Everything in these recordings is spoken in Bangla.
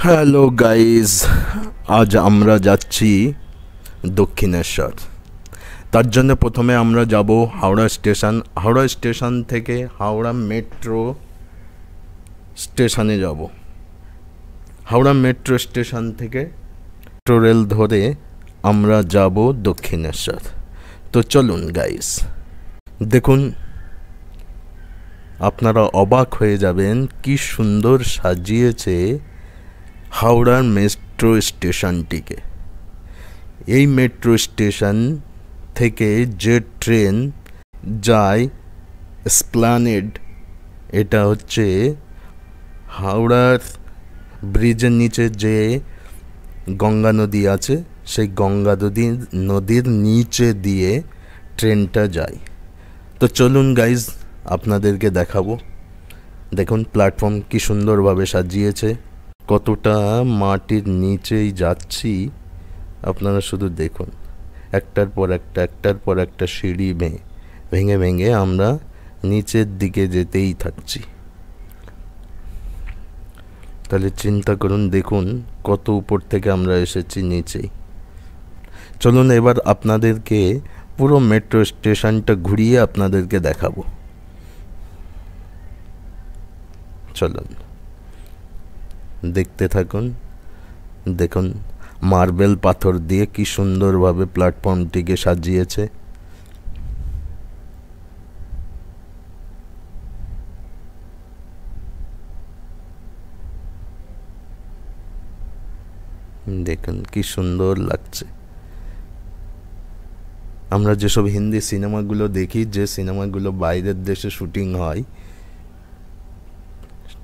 হ্যালো গাইজ, আজ আমরা যাচ্ছি দক্ষিণেশ্বর। তার জন্য প্রথমে আমরা যাব হাওড়া স্টেশন। হাওড়া স্টেশন থেকে হাওড়া মেট্রো স্টেশনে যাব। হাওড়া মেট্রো স্টেশন থেকে মেট্রো রেল ধরে আমরা যাব দক্ষিণেশ্বর। তো চলুন গাইজ, দেখুন, আপনারা অবাক হয়ে যাবেন কি সুন্দর সাজিয়েছে হাওড়ার মেট্রো স্টেশনটিকে। এই মেট্রো স্টেশন থেকে যে ট্রেন যায় এসপ্ল্যানেড, এটা হচ্ছে হাওড়ার ব্রিজের নিচে যে গঙ্গা নদী আছে, সেই গঙ্গা নদীর নিচে দিয়ে ট্রেনটা যায়। তো চলুন গাইজ, আপনাদেরকে দেখাবো। দেখুন প্ল্যাটফর্ম কি সুন্দরভাবে সাজিয়েছে, কতটা মাটির নিচেই যাচ্ছি আপনারা শুধু দেখুন। একটার পর একটা সিঁড়ি ভেঙে ভেঙে আমরা নিচের দিকে যেতেই থাকছি। তাহলে চিন্তা করুন, দেখুন কত উপর থেকে আমরা এসেছি নিচেই। চলুন এবার আপনাদেরকে পুরো মেট্রো স্টেশনটা ঘুরিয়ে আপনাদেরকে দেখাবো। চলুন দেখতে থাকুন। দেখুন মার্বেল পাথর দিয়ে কি সুন্দরভাবে প্ল্যাটফর্মটিকে সাজিয়েছে। দেখুন কি সুন্দর লাগছে। আমরা যেসব হিন্দি সিনেমাগুলো দেখি, যে সিনেমাগুলো বাইরের দেশে শুটিং হয়,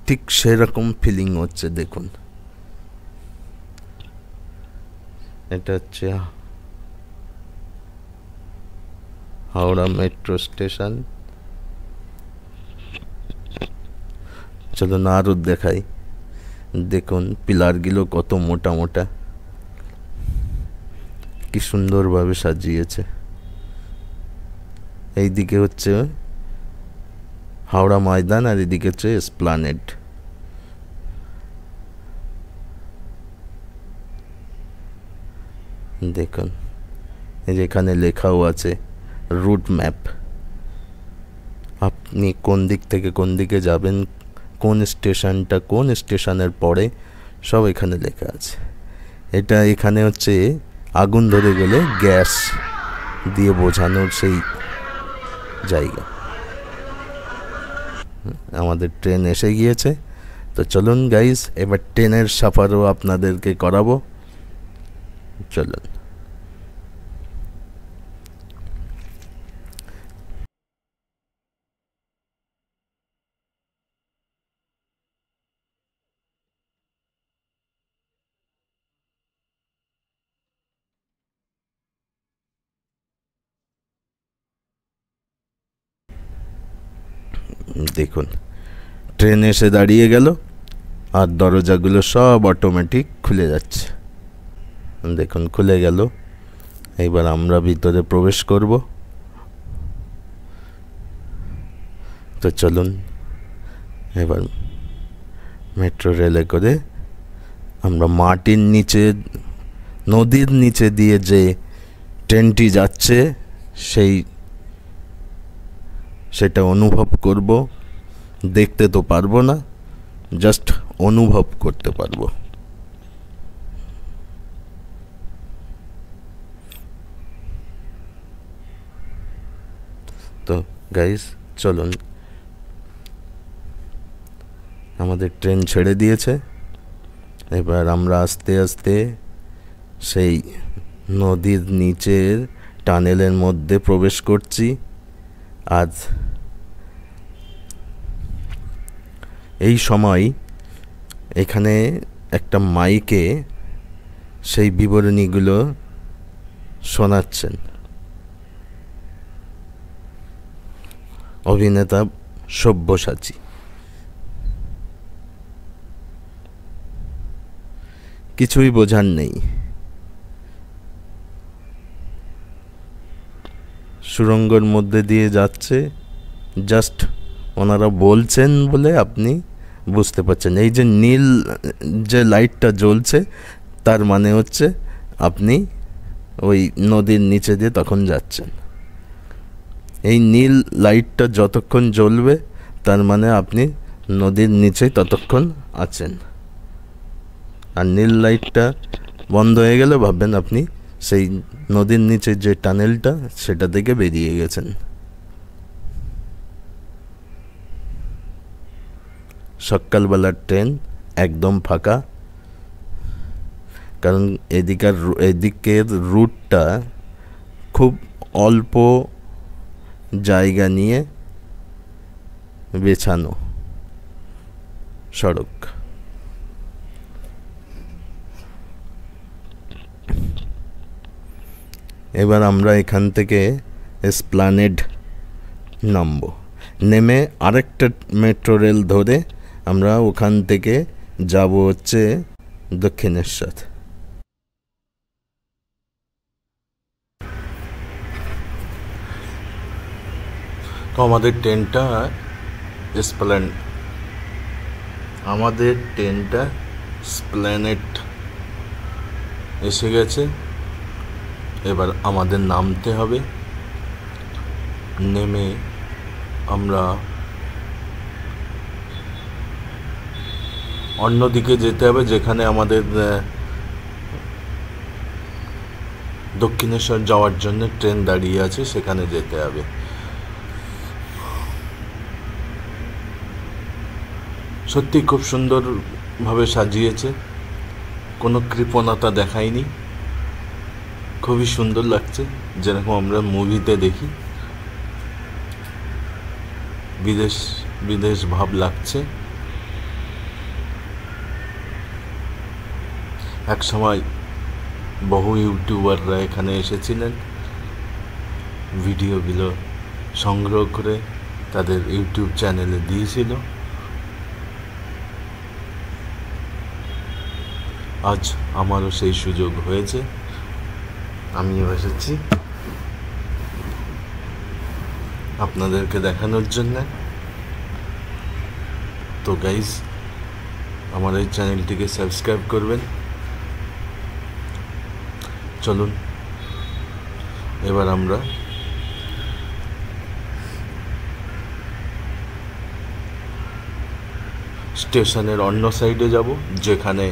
ঠিক সেরকম ফিলিং হচ্ছে। দেখুন এটা হচ্ছে হাওড়া মেট্রো স্টেশন। চলুন আরও দেখাই। দেখুন পিলারগুলো কত মোটা মোটা, কি সুন্দরভাবে সাজিয়েছে। এইদিকে হচ্ছে হাওড়া ময়দান আর এদিকে হচ্ছে এসপ্ল্যানেড। দেখুন যেখানে লেখাও আছে রুট ম্যাপ, আপনি কোন দিক থেকে কোন দিকে যাবেন, কোন স্টেশনটা কোন স্টেশনের পরে, সব এখানে লেখা আছে। এটা এখানে হচ্ছে আগুন ধরে গেলে গ্যাস দিয়ে বোঝানোর সেই জায়গা। আমাদের ট্রেন এসে গিয়েছে। তো চলুন গাইজ, এবার ট্রেনের সাফারও আপনাদেরকে করাবো। চলুন। দেখুন ট্রেন এসে দাঁড়িয়ে গেল আর দরজাগুলো সব অটোমেটিক খুলে যাচ্ছে। দেখুন খুলে গেল। এবার আমরা ভিতরে প্রবেশ করব। তো চলুন এবার মেট্রো রেলে করে আমরা মাটির নিচে, নদীর নিচে দিয়ে যে ট্রেনটি যাচ্ছে সেটা অনুভব করব। দেখতে তো পারবো না, জাস্ট অনুভব করতে পারবো। তো গাইস চলুন, আমাদের ট্রেন ছেড়ে দিয়েছে। এবার আমরা আস্তে আস্তে সেই নদীর নিচের টানেলের মধ্যে প্রবেশ করছি। আজ এই সময় এখানে একটা মাইকে সেই বিবরণীগুলো শোনাচ্ছেন অভিনেতা সব্যসাচী। কিছুই বোঝার নেই, সুড়ঙ্গের মধ্যে দিয়ে যাচ্ছে। জাস্ট ওনারা বলছেন বলে আপনি বুঝতে পারছেন। এই যে নীল যে লাইটটা জ্বলছে, তার মানে হচ্ছে আপনি ওই নদীর নিচে দিয়ে তখন যাচ্ছেন। এই নীল লাইটটা যতক্ষণ জ্বলবে তার মানে আপনি নদীর নিচেই ততক্ষণ আছেন। আর নীল লাইটটা বন্ধ হয়ে গেলে ভাববেন আপনি সেই নদীর নিচে যে টানেলটা সেটা থেকে বেরিয়ে গেছেন। সকালবেলার ট্রেন একদম ফাঁকা, কারণ এদিকের রুটটা খুব অল্প জায়গা নিয়ে বেছানো সড়ক। এবার আমরা এখান থেকে এসপ্ল্যানেড নামবো, নেমে আরেকটা মেট্রো রেল ধরে আমরা ওখান থেকে যাব হচ্ছে দক্ষিণেশ্বর। তো আমাদের ট্রেনটা স্প্ল্যানেড এসে গেছে। এবার আমাদের নামতে হবে, নেমে আমরা অন্যদিকে যেতে হবে, যেখানে আমাদের দক্ষিণেশ্বর যাওয়ার জন্য ট্রেন দাঁড়িয়ে আছে, সেখানে যেতে হবে। সত্যি খুব সুন্দরভাবে সাজিয়েছে, কোনো কৃপণতা দেখায়নি, খুবই সুন্দর লাগছে, যেরকম আমরা মুভিতে দেখি। বিদেশ ভাব লাগছে। এক সময় বহু ইউটিউবাররা এখানে এসেছিলেন, ভিডিওগুলো সংগ্রহ করে তাদের ইউটিউব চ্যানেলে দিয়েছিল। আজ আমারও সেই সুযোগ হয়েছে, আমিও এসেছি আপনাদেরকে দেখানোর জন্য। তো গাইজ, আমার এই চ্যানেলটিকে সাবস্ক্রাইব করবেন। চলুন এবার আমরা স্টেশনের অন্য সাইডে যাব, যেখানে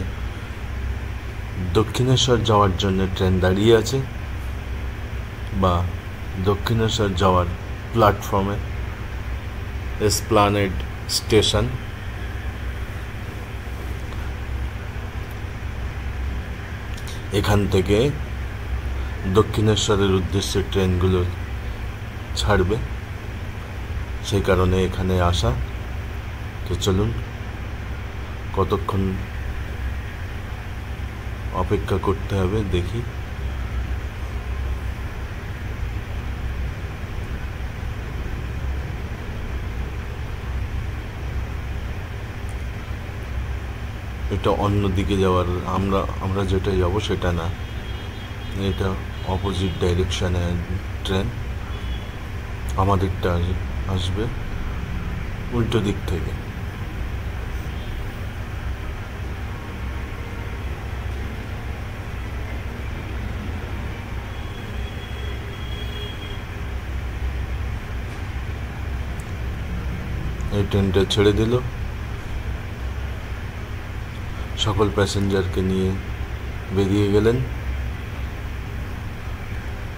দক্ষিণেশ্বর যাওয়ার জন্য ট্রেন দাঁড়িয়ে আছে, বা দক্ষিণেশ্বর যাওয়ার প্ল্যাটফর্মে এসপ্ল্যানেড স্টেশন। এখান থেকে দক্ষিণেশ্বরের উদ্দেশ্যে ট্রেনগুলো ছাড়বে, সেই কারণে এখানে আসা। তো চলুন, কতক্ষণ অপেক্ষা করতে হবে দেখি। এটা অন্য দিকে যাওয়ার, আমরা যেটা যাব সেটা না, এটা অপোজিট ডাইরেকশানে ট্রেন। আমাদেরটা আসবে উল্টো দিক থেকে। এই ট্রেনটা ছেড়ে দিল, সকল প্যাসেঞ্জারকে নিয়ে বেরিয়ে গেলেন।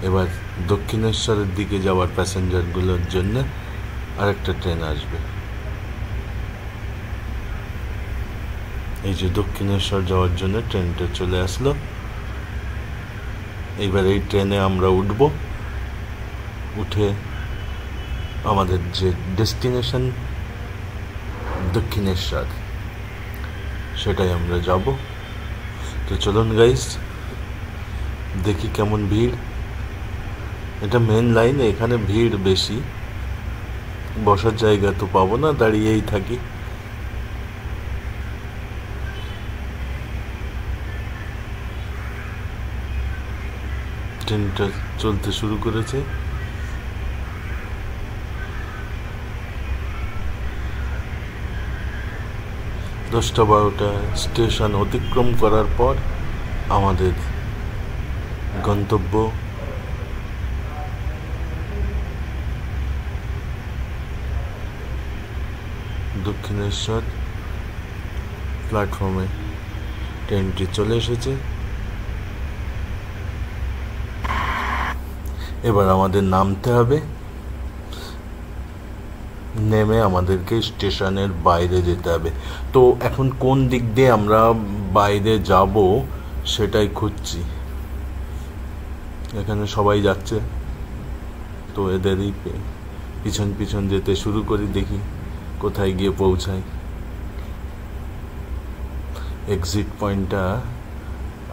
এবার দক্ষিণেশ্বরের দিকে যাওয়ার প্যাসেঞ্জারগুলোর জন্য আরেকটা ট্রেন আসবে। এই যে দক্ষিণেশ্বর যাওয়ার জন্য ট্রেনটা চলে আসলো। এইবার এই ট্রেনে আমরা উঠব, উঠে আমাদের যে ডেস্টিনেশন দক্ষিণেশ্বর, সেটাই আমরা যাব। তো চলুন গাইস, দেখি কেমন ভিড়। এটা মেন লাইন, এখানে ভিড় বেশি, বসার জায়গা তো পাবো না, দাঁড়িয়েই থাকি। ট্রেনটা চলতে শুরু করেছে। 10টা-12টা স্টেশন অতিক্রম করার পর আমাদের গন্তব্য দক্ষিণেশ্বর প্ল্যাটফর্মে ট্রেনটি চলে এসেছে। এবার আমাদের নামতে হবে, নেমে আমাদেরকে স্টেশনের বাইরে যেতে হবে। তো এখন কোন দিক দিয়ে আমরা বাইরে যাব সেটাই খুঁজছি। এখানে সবাই যাচ্ছে, তো এদেরই পিছন পিছন যেতে শুরু করি, দেখি কোথায় গিয়ে পৌঁছাই। এক্সিট পয়েন্টটা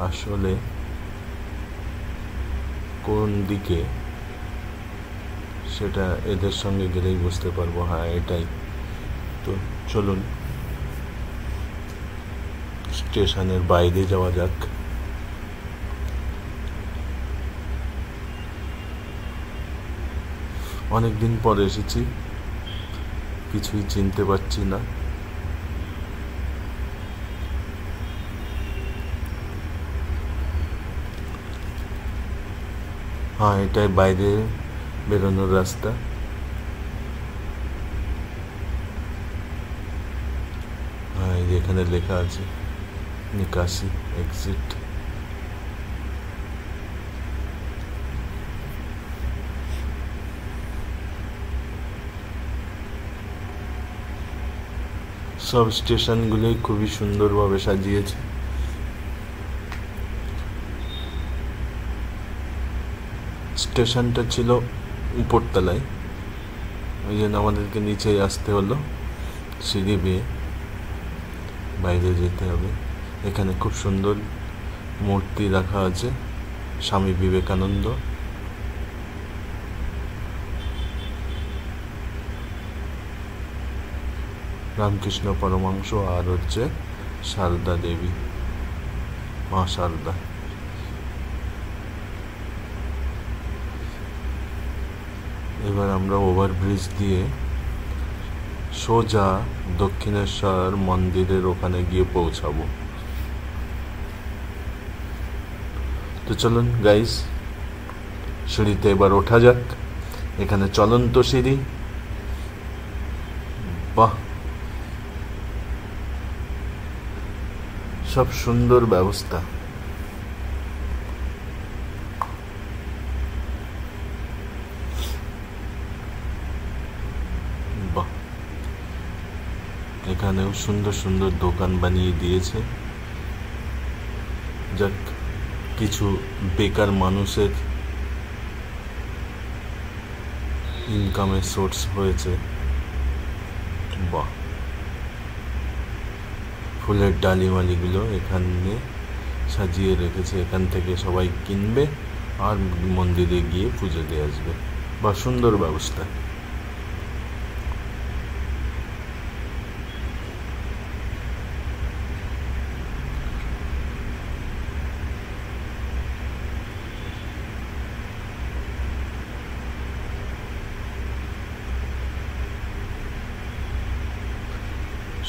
আসলে কোন দিকে সেটা এদের সঙ্গে গেলেই বুঝতে পারবো। হ্যাঁ, এটাই। তো চলুন স্টেশনের বাইরে যাওয়া যাক। অনেকদিন পরে এসেছি, কিছুই চিনতে পারছি না। হ্যাঁ, এটাই বাইরে বেরোনোর রাস্তা। হ্যাঁ, এখানে লেখা আছে নিকাশি এক্সিট। সব স্টেশনগুলোই খুবই সুন্দরভাবে সাজিয়েছে। স্টেশনটা ছিল উপরতলায়, ওই জন্য আমাদেরকে নিচে আসতে হলো, সিঁড়ি বেয়ে বাইরে যেতে হবে। এখানে খুব সুন্দর মূর্তি রাখা আছে, স্বামী বিবেকানন্দ। রামকৃষ্ণ পরমহংস আর হচ্ছে সারদা দেবী, মা সারদা। এবার আমরা ওভারব্রিজ দিয়ে সোজা দক্ষিণেশ্বর মন্দিরের ওখানে গিয়ে পৌঁছাবো। তো চলুন গাইস, সিঁড়িতে এবার ওঠা যাক। এখানে চলন্ত সিঁড়ি, বাহ, সব সুন্দর ব্যবস্থা। বাহ, এখানেও সুন্দর সুন্দর দোকান বানিয়ে দিয়েছে। যাক, কিছু বেকার মানুষের ইনকামের সোর্স হয়েছে। বাহ, ফুলের ডালিমালিগুলো এখানে সাজিয়ে রেখেছে, এখান থেকে সবাই কিনবে আর মন্দিরে গিয়ে পুজো দিয়ে আসবে। বা সুন্দর ব্যবস্থা।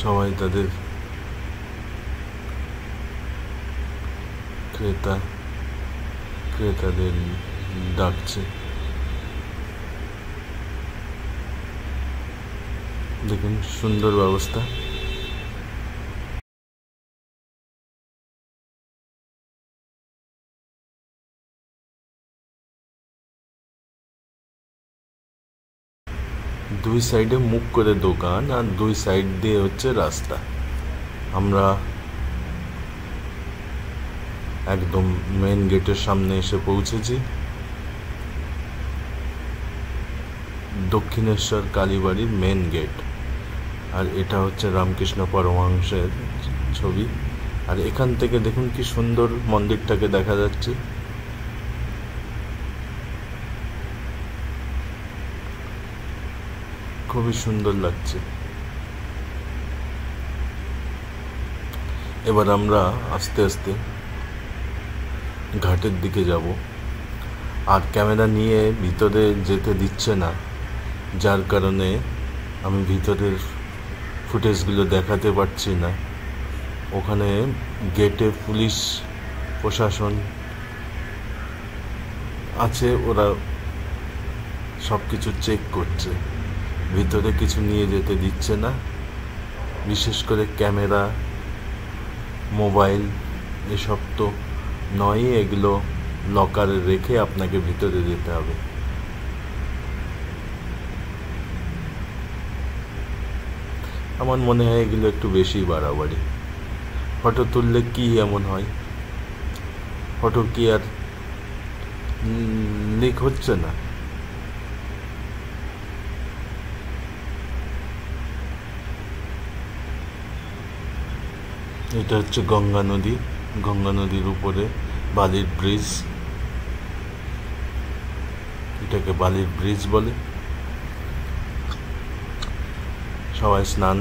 সবাই তাদের ক্রেতাদের ডাকছে। দেখুন সুন্দর ব্যবস্থা। দুই সাইডে মুখ করে দোকান আর দুই সাইড দিয়ে হচ্ছে রাস্তা। আমরা একদম মেন গেটের সামনে এসে পৌঁছেছি। দক্ষিণেশ্বর কালীবাড়ির মেন গেট, আর এটা হচ্ছে রামকৃষ্ণ পরমহংসের ছবি। আর এখান থেকে দেখুন কি সুন্দর মন্দিরটাকে দেখা যাচ্ছে। খুবই সুন্দর লাগছে। এবার আমরা আস্তে আস্তে ঘাটের দিকে যাব। আর ক্যামেরা নিয়ে ভিতরে যেতে দিচ্ছে না, যার কারণে আমি ভিতরের ফুটেজগুলো দেখাতে পারছি না। ওখানে গেটে পুলিশ প্রশাসন আছে, ওরা সব কিছু চেক করছে, ভিতরে কিছু নিয়ে যেতে দিচ্ছে না, বিশেষ করে ক্যামেরা, মোবাইল এসব তো নয়, এগুলো লকারে রেখে আপনাকে ভিতরে যেতে হবে। আমার মনে হয় এগুলো একটু বেশি বাড়াবাড়ি। ফটো তুললে কি এমন হয়? ফটো কি আর লিক হচ্ছে না? এটা হচ্ছে গঙ্গা নদী, গঙ্গা নদীর উপরে বালির ব্রিজ, এটাকে বালির ব্রিজ বলে। সবাই স্নান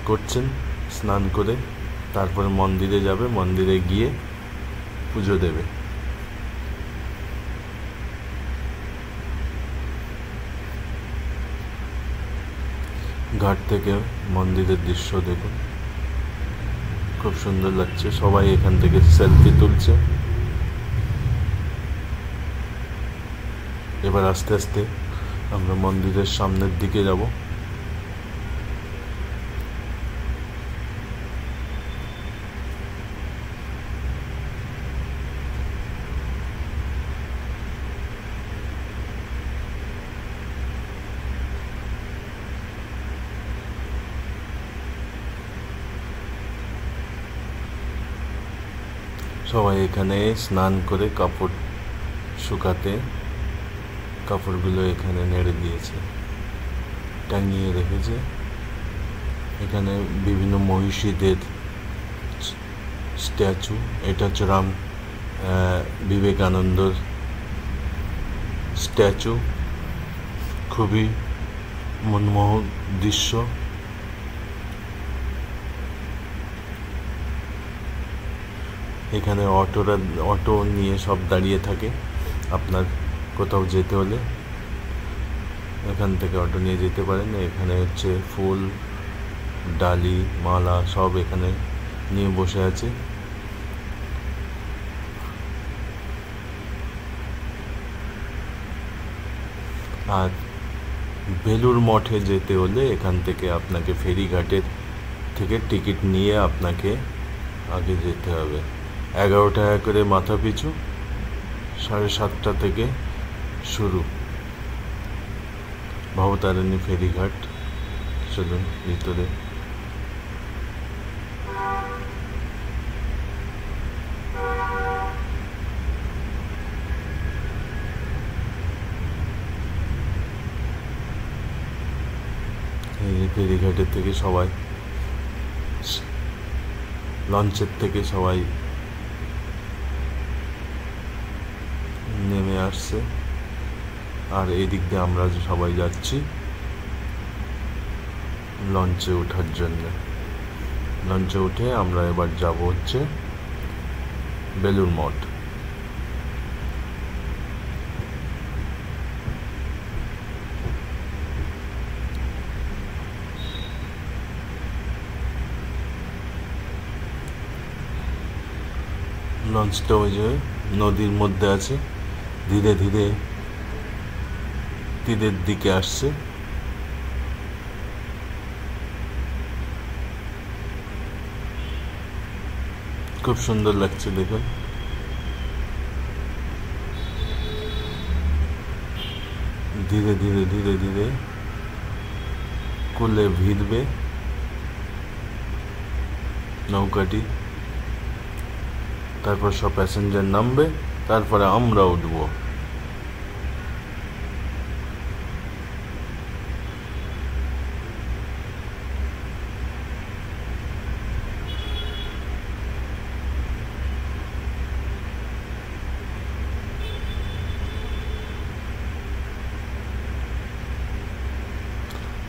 করছেন, স্নান করে তারপরে মন্দিরে যাবে, মন্দিরে গিয়ে পুজো দেবে। ঘাট থেকে মন্দিরের দৃশ্য দেখুন, খুব সুন্দর লাগছে। সবাই এখান থেকে সেলফি তুলছে। এবার আস্তে আস্তে আমরা মন্দিরের সামনের দিকে যাব। সবাই এখানে স্নান করে কাপড় শুকাতে কাপড়গুলো এখানে নেড়ে দিয়েছে, টাঙিয়ে রেখেছে। এখানে বিভিন্ন মহিষীদের স্ট্যাচু, এটা হচ্ছে বিবেকানন্দর স্ট্যাচু, খুবই মনমোহক দৃশ্য। এখানে অটো নিয়ে সব দাঁড়িয়ে থাকে। আপনার কোথাও যেতে হলে এখান থেকে অটো নিয়ে যেতে পারেন। এখানে হচ্ছে ফুল, ডালি, মালা সব এখানে নিয়ে বসে আছে। আর বেলুড় মঠে যেতে হলে এখান থেকে আপনাকে ফেরিঘাটের থেকে টিকিট নিয়ে আপনাকে আগে যেতে হবে। 11 টাকা করে মাথা পিছু, 7:30 থেকে শুরু ভবতারিণী ফেরিঘাট। চলুন ভিতরে। এই ফেরিঘাটের থেকে সবাই, লঞ্চের থেকে সবাই নেমে আসছে, আর এই দিক দিয়ে আমরা সবাই যাচ্ছি লঞ্চে ওঠার জন্য। লঞ্চে উঠে আমরা এবার যাব হচ্ছে বেলুড় মঠ। লঞ্চটা ওই যে নদীর মধ্যে আছে, ধীরে ধীরে তীরের দিকে আসছে। খুব সুন্দর লাগছে দেখুন। ধীরে ধীরে ধীরে ধীরে কূলে ভিড়বে নৌকাটি, তারপর সব প্যাসেঞ্জার নামবে, তারপরে আমরা উঠবো।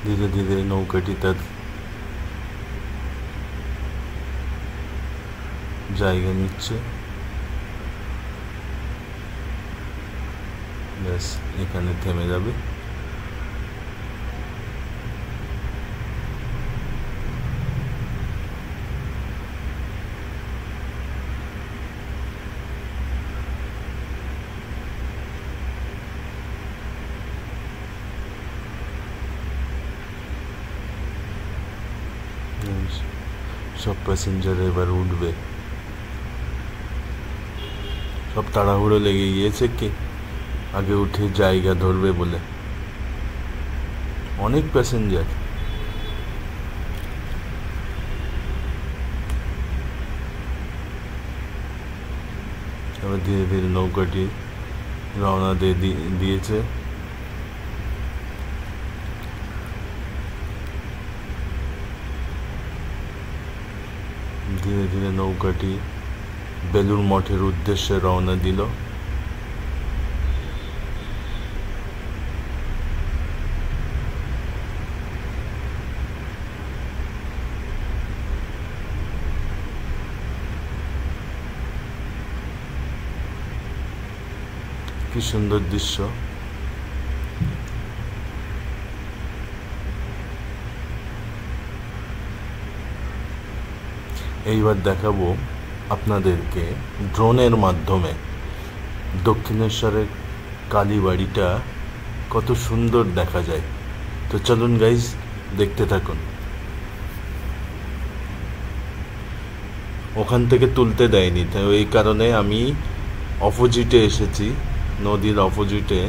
ধীরে ধীরে নৌকাটি তার জায়গা নিচ্ছে। ব্যাস এখানে থেমে যাবে। সব প্যাসেঞ্জার এবার উঠবে, সব তাড়াহুড়ো লেগে গিয়েছে কি আগে উঠে জায়গা ধরবে বলে। অনেক প্যাসেঞ্জার। এবার ধীরে ধীরে নৌকাটি রওনা দিয়েছে। ধীরে ধীরে নৌকাটি বেলুড় মঠের উদ্দেশ্যে রওনা দিল। কি সুন্দর দৃশ্য। এইবার দেখাবো আপনাদেরকে ড্রোনের মাধ্যমে দক্ষিণেশ্বরের কালীবাড়িটা কত সুন্দর দেখা যায়। তো চলুন গাইজ, দেখতে থাকুন। ওখান থেকে তুলতে দেয়নি, তাই ওই কারণে আমি অপোজিটে এসেছি, নদীর অপোজিটে,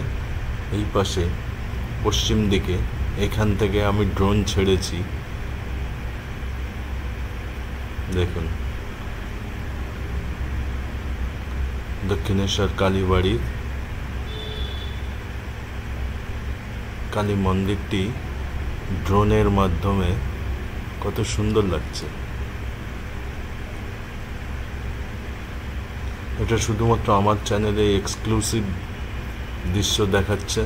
এই পাশে পশ্চিম দিকে। এখান থেকে আমি ড্রোন ছেড়েছি। দেখুন দক্ষিণেশ্বর কালীবাড়ির কালী মন্দিরটি ড্রোনের মাধ্যমে কত সুন্দর লাগছে। এটা শুধুমাত্র আমার চ্যানেলে এক্সক্লুসিভ দৃশ্য দেখাচ্ছে,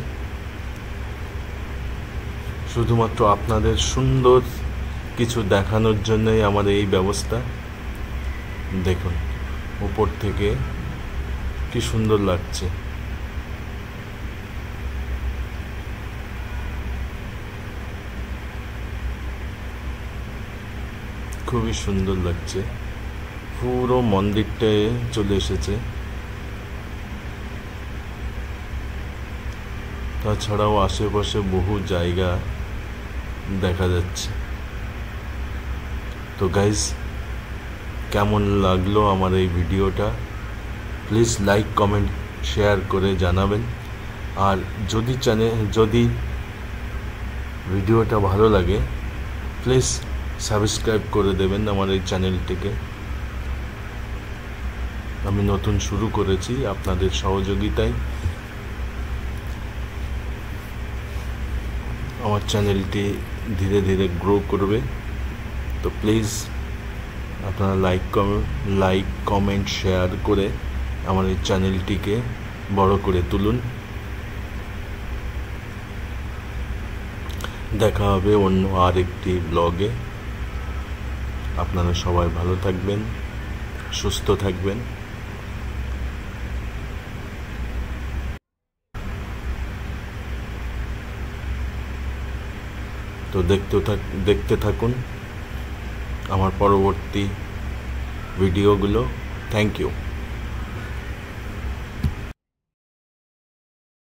শুধুমাত্র আপনাদের সুন্দর কিছু দেখানোর জন্যই আমার এই ব্যবস্থা। দেখুন উপর থেকে কি সুন্দর লাগছে। খুবই সুন্দর লাগছে। পুরো মন্দিরটায় চলে এসেছে। তাছাড়াও আশেপাশে বহু জায়গা দেখা যাচ্ছে। তো গাইজ, কেমন লাগলো আমার এই ভিডিওটা প্লিজ লাইক কমেন্ট শেয়ার করে জানাবেন। আর যদি ভিডিওটা ভালো লাগে প্লিজ সাবস্ক্রাইব করে দেবেন আমার এই চ্যানেলটিকে। আমি নতুন শুরু করেছি, আপনাদের সহযোগিতায় আমার চ্যানেলটি ধীরে ধীরে গ্রো করবে। তো প্লিজ আপনারা লাইক কমেন্ট শেয়ার করে আমার এই চ্যানেলটিকে বড় করে তুলুন। দেখা হবে অন্য আরেকটি ব্লগে। আপনারা সবাই ভালো থাকবেন, সুস্থ থাকবেন। তো দেখতে থাকুন আমার পরবর্তী ভিডিওগুলো। Thank you.